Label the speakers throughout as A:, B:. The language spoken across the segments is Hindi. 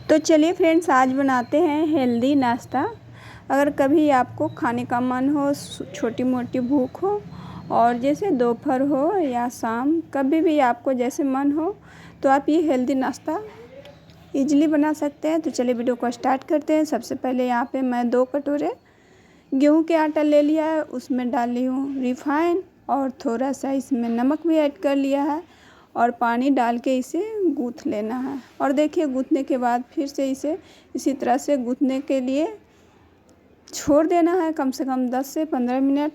A: तो चलिए फ्रेंड्स, आज बनाते हैं हेल्दी नाश्ता। अगर कभी आपको खाने का मन हो, छोटी मोटी भूख हो और जैसे दोपहर हो या शाम, कभी भी आपको जैसे मन हो तो आप ये हेल्दी नाश्ता इजीली बना सकते हैं। तो चलिए वीडियो को स्टार्ट करते हैं। सबसे पहले यहाँ पे मैं 2 कटोरे गेहूं के आटा ले लिया है, उसमें डाली हूँ रिफाइन और थोड़ा सा इसमें नमक भी ऐड कर लिया है और पानी डाल के इसे गूँथ लेना है। और देखिए, गूँथने के बाद फिर से इसे इसी तरह से गूँथने के लिए छोड़ देना है कम से कम 10 से 15 मिनट।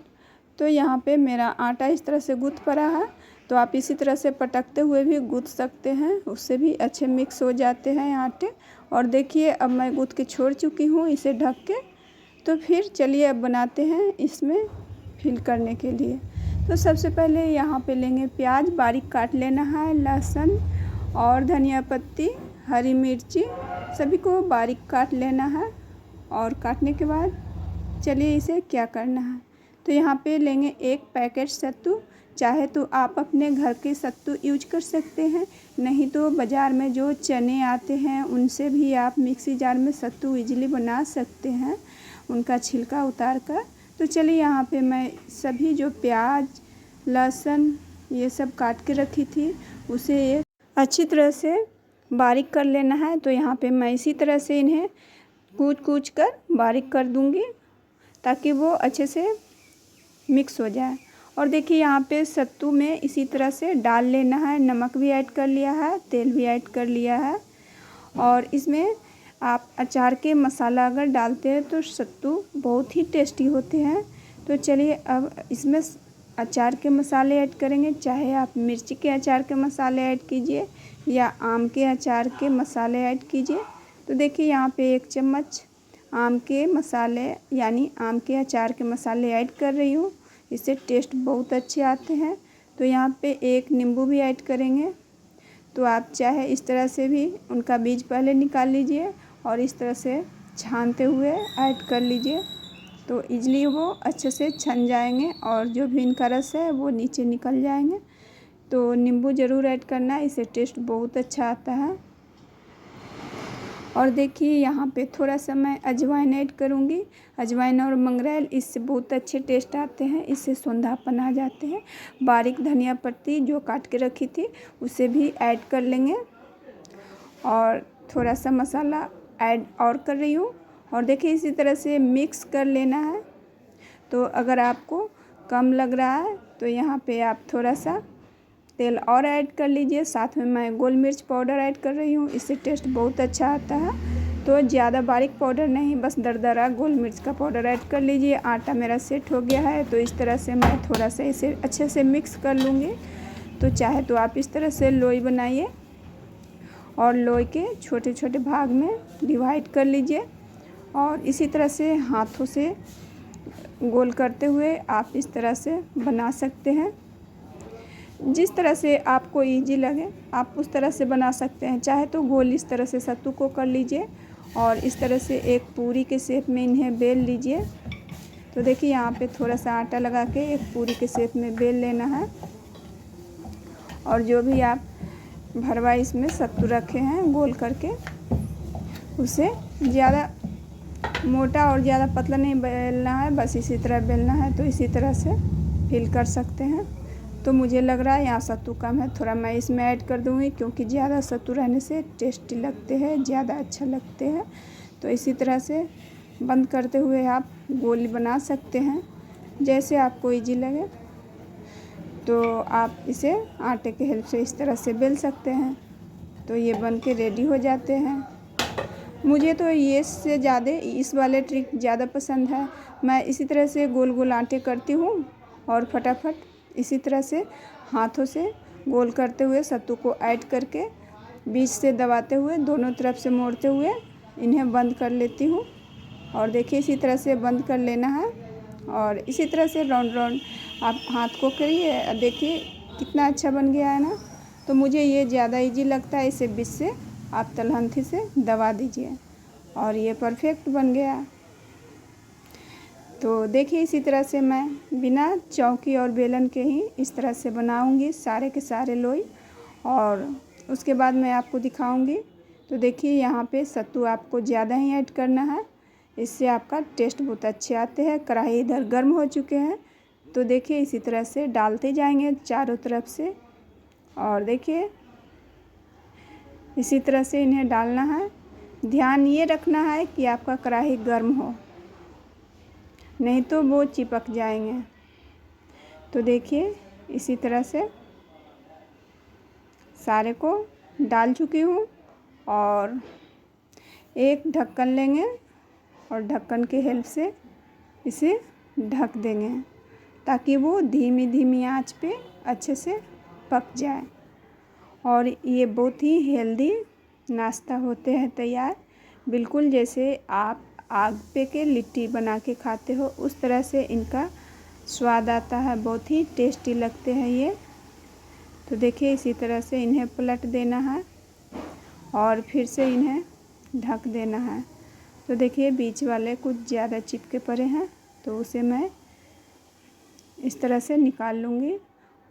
A: तो यहाँ पे मेरा आटा इस तरह से गूँथ पड़ा है। तो आप इसी तरह से पटकते हुए भी गूँथ सकते हैं, उससे भी अच्छे मिक्स हो जाते हैं आटे। और देखिए, अब मैं गूँथ के छोड़ चुकी हूँ इसे ढक के। तो फिर चलिए अब बनाते हैं इसमें फिल करने के लिए। तो सबसे पहले यहाँ पे लेंगे प्याज, बारीक काट लेना है, लहसुन और धनिया पत्ती, हरी मिर्ची, सभी को बारीक काट लेना है। और काटने के बाद चलिए इसे क्या करना है। तो यहाँ पे लेंगे 1 पैकेट सत्तू। चाहे तो आप अपने घर के सत्तू यूज कर सकते हैं, नहीं तो बाज़ार में जो चने आते हैं उनसे भी आप मिक्सी जार में सत्तू इजीली बना सकते हैं, उनका छिलका उतार कर। तो चलिए यहाँ पे मैं सभी जो प्याज, लहसुन ये सब काट के रखी थी उसे एक अच्छी तरह से बारीक कर लेना है। तो यहाँ पे मैं इसी तरह से इन्हें कूच कर बारीक कर दूँगी ताकि वो अच्छे से मिक्स हो जाए। और देखिए, यहाँ पे सत्तू में इसी तरह से डाल लेना है। नमक भी ऐड कर लिया है, तेल भी ऐड कर लिया है। और इसमें आप अचार के मसाला अगर डालते हैं तो सत्तू बहुत ही टेस्टी होते हैं। तो चलिए अब इसमें अचार के मसाले ऐड करेंगे। चाहे आप मिर्ची के अचार के मसाले ऐड कीजिए या आम के अचार के मसाले ऐड कीजिए। तो देखिए, यहाँ पे 1 चम्मच आम के मसाले यानी आम के अचार के मसाले ऐड कर रही हूँ, इससे टेस्ट बहुत अच्छे आते हैं। तो यहाँ पे 1 नींबू भी ऐड करेंगे। तो आप चाहे इस तरह से भी उनका बीज पहले निकाल लीजिए और इस तरह से छानते हुए ऐड कर लीजिए, तो इजली वो अच्छे से छन जाएंगे और जो भी इनका रस है वो नीचे निकल जाएंगे। तो नींबू ज़रूर ऐड करना, इससे टेस्ट बहुत अच्छा आता है। और देखिए, यहाँ पे थोड़ा सा मैं अजवाइन ऐड करूँगी। अजवाइन और मंगरेल, इससे बहुत अच्छे टेस्ट आते हैं, इससे सौंधापन आ जाते हैं। बारीक धनिया पत्ती जो काट के रखी थी उसे भी ऐड कर लेंगे और थोड़ा सा मसाला ऐड और कर रही हूँ। और देखिए, इसी तरह से मिक्स कर लेना है। तो अगर आपको कम लग रहा है तो यहाँ पे आप थोड़ा सा तेल और ऐड कर लीजिए। साथ में मैं गोल मिर्च पाउडर ऐड कर रही हूँ, इससे टेस्ट बहुत अच्छा आता है। तो ज़्यादा बारीक पाउडर नहीं, बस दरदरा गोल मिर्च का पाउडर ऐड कर लीजिए। आटा मेरा सेट हो गया है, तो इस तरह से मैं थोड़ा सा इसे अच्छे से मिक्स कर लूँगी। तो चाहे तो आप इस तरह से लोई बनाइए और लोई के छोटे छोटे भाग में डिवाइड कर लीजिए और इसी तरह से हाथों से गोल करते हुए आप इस तरह से बना सकते हैं। जिस तरह से आपको इजी लगे आप उस तरह से बना सकते हैं। चाहे तो गोल इस तरह से सत्तू को कर लीजिए और इस तरह से एक पूरी के शेप में इन्हें बेल लीजिए। तो देखिए, यहाँ पे थोड़ा सा आटा लगा के एक पूरी के शेप में बेल लेना है। और जो भी आप भरवा इसमें सत्तू रखे हैं गोल करके, उसे ज़्यादा मोटा और ज़्यादा पतला नहीं बेलना है, बस इसी तरह बेलना है। तो इसी तरह से फिल कर सकते हैं। तो मुझे लग रहा है यहाँ सत्तू कम है, थोड़ा मैं इसमें ऐड कर दूँगी, क्योंकि ज़्यादा सत्तू रहने से टेस्टी लगते हैं, ज़्यादा अच्छा लगते हैं। तो इसी तरह से बंद करते हुए आप गोली बना सकते हैं, जैसे आपको इजी लगे। तो आप इसे आटे के हेल्प से इस तरह से बेल सकते हैं। तो ये बन के रेडी हो जाते हैं। मुझे तो ये से ज़्यादा इस वाले ट्रिक ज़्यादा पसंद है। मैं इसी तरह से गोल गोल आटे करती हूँ और फटाफट इसी तरह से हाथों से गोल करते हुए सत्तू को ऐड करके बीच से दबाते हुए दोनों तरफ से मोड़ते हुए इन्हें बंद कर लेती हूँ। और देखिए, इसी तरह से बंद कर लेना है और इसी तरह से राउंड राउंड आप हाथ को करिए। देखिए कितना अच्छा बन गया है ना। तो मुझे ये ज़्यादा इजी लगता है, इसे बीच से आप तलहंथी से दबा दीजिए और ये परफेक्ट बन गया। तो देखिए, इसी तरह से मैं बिना चौकी और बेलन के ही इस तरह से बनाऊंगी सारे के सारे लोई और उसके बाद मैं आपको दिखाऊंगी। तो देखिए यहाँ पे सत्तू आपको ज़्यादा ही ऐड करना है, इससे आपका टेस्ट बहुत अच्छे आते हैं। कढ़ाई इधर गर्म हो चुके हैं, तो देखिए इसी तरह से डालते जाएंगे चारों तरफ से। और देखिए इसी तरह से इन्हें डालना है। ध्यान ये रखना है कि आपका कढ़ाई गर्म हो, नहीं तो वो चिपक जाएंगे। तो देखिए इसी तरह से सारे को डाल चुकी हूँ और एक ढक्कन लेंगे और ढक्कन की हेल्प से इसे ढक देंगे ताकि वो धीमी धीमी आंच पे अच्छे से पक जाए। और ये बहुत ही हेल्दी नाश्ता होते हैं तैयार, बिल्कुल जैसे आप आग पे के लिट्टी बना के खाते हो उस तरह से इनका स्वाद आता है, बहुत ही टेस्टी लगते हैं ये। तो देखिए इसी तरह से इन्हें पलट देना है और फिर से इन्हें ढक देना है। तो देखिए बीच वाले कुछ ज़्यादा चिपके पड़े हैं, तो उसे मैं इस तरह से निकाल लूँगी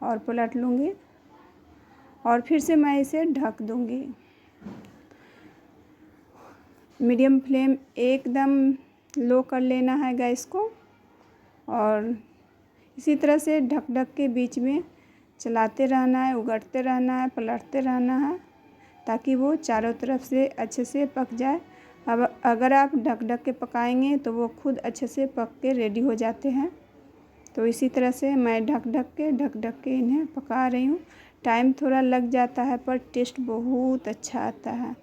A: और पलट लूँगी और फिर से मैं इसे ढक दूँगी। मीडियम फ्लेम एकदम लो कर लेना है गैस को और इसी तरह से ढक ढक के बीच में चलाते रहना है, उगड़ते रहना है, पलटते रहना है ताकि वो चारों तरफ से अच्छे से पक जाए। अब अगर आप ढक ढक के पकाएंगे तो वो खुद अच्छे से पक के रेडी हो जाते हैं। तो इसी तरह से मैं ढक ढक के इन्हें पका रही हूँ। टाइम थोड़ा लग जाता है पर टेस्ट बहुत अच्छा आता है।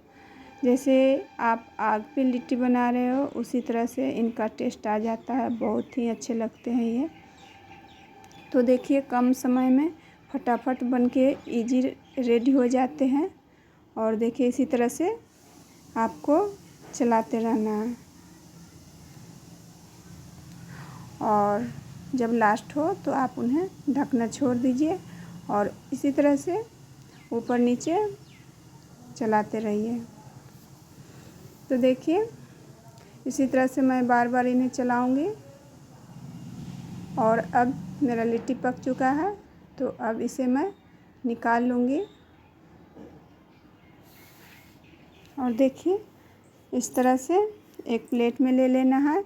A: जैसे आप आग पे लिट्टी बना रहे हो उसी तरह से इनका टेस्ट आ जाता है, बहुत ही अच्छे लगते हैं ये। तो देखिए कम समय में फटाफट बन के ईजी रेडी हो जाते हैं। और देखिए इसी तरह से आपको चलाते रहना है और जब लास्ट हो तो आप उन्हें ढकना छोड़ दीजिए और इसी तरह से ऊपर नीचे चलाते रहिए। तो देखिए इसी तरह से मैं बार बार इन्हें चलाऊंगी और अब मेरा लिट्टी पक चुका है, तो अब इसे मैं निकाल लूँगी। और देखिए इस तरह से एक प्लेट में ले लेना है,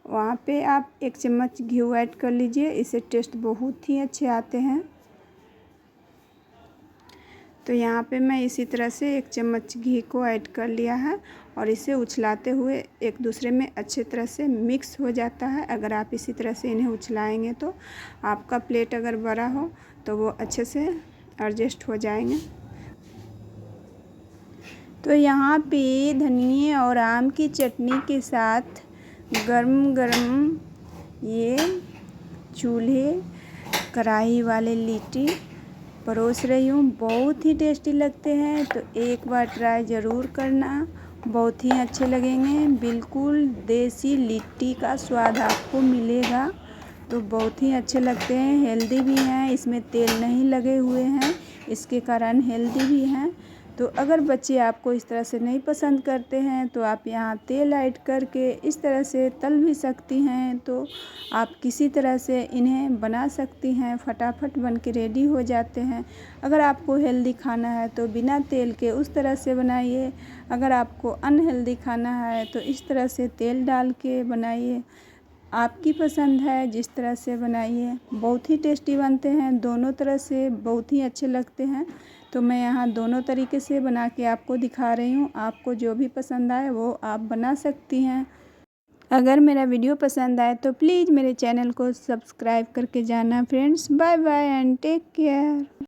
A: वहाँ पे आप 1 चम्मच घी ऐड कर लीजिए, इससे टेस्ट बहुत ही अच्छे आते हैं। तो यहाँ पे मैं इसी तरह से 1 चम्मच घी को ऐड कर लिया है और इसे उछलाते हुए एक दूसरे में अच्छे तरह से मिक्स हो जाता है। अगर आप इसी तरह से इन्हें उछलाएंगे तो आपका प्लेट अगर बड़ा हो तो वो अच्छे से एडजस्ट हो जाएंगे। तो यहाँ पे धनिए और आम की चटनी के साथ गरम गरम ये चूल्हे कढ़ाई वाले लिट्टी परोस रही हूँ, बहुत ही टेस्टी लगते हैं। तो एक बार ट्राई ज़रूर करना, बहुत ही अच्छे लगेंगे। बिल्कुल देसी लिट्टी का स्वाद आपको मिलेगा। तो बहुत ही अच्छे लगते हैं, हेल्दी भी हैं, इसमें तेल नहीं लगे हुए हैं, इसके कारण हेल्दी भी हैं। तो अगर बच्चे आपको इस तरह से नहीं पसंद करते हैं तो आप यहाँ तेल ऐड करके इस तरह से तल भी सकती हैं। तो आप किसी तरह से इन्हें बना सकती हैं, फटाफट बन के रेडी हो जाते हैं। अगर आपको हेल्दी खाना है तो बिना तेल के उस तरह से बनाइए, अगर आपको अनहेल्दी खाना है तो इस तरह से तेल डाल के बनाइए। आपकी पसंद है, जिस तरह से बनाइए। बहुत ही टेस्टी बनते हैं, दोनों तरह से बहुत ही अच्छे लगते हैं। तो मैं यहाँ दोनों तरीके से बना के आपको दिखा रही हूँ, आपको जो भी पसंद आए वो आप बना सकती हैं। अगर मेरा वीडियो पसंद आए तो प्लीज़ मेरे चैनल को सब्सक्राइब करके जाना friends. Bye bye and take care.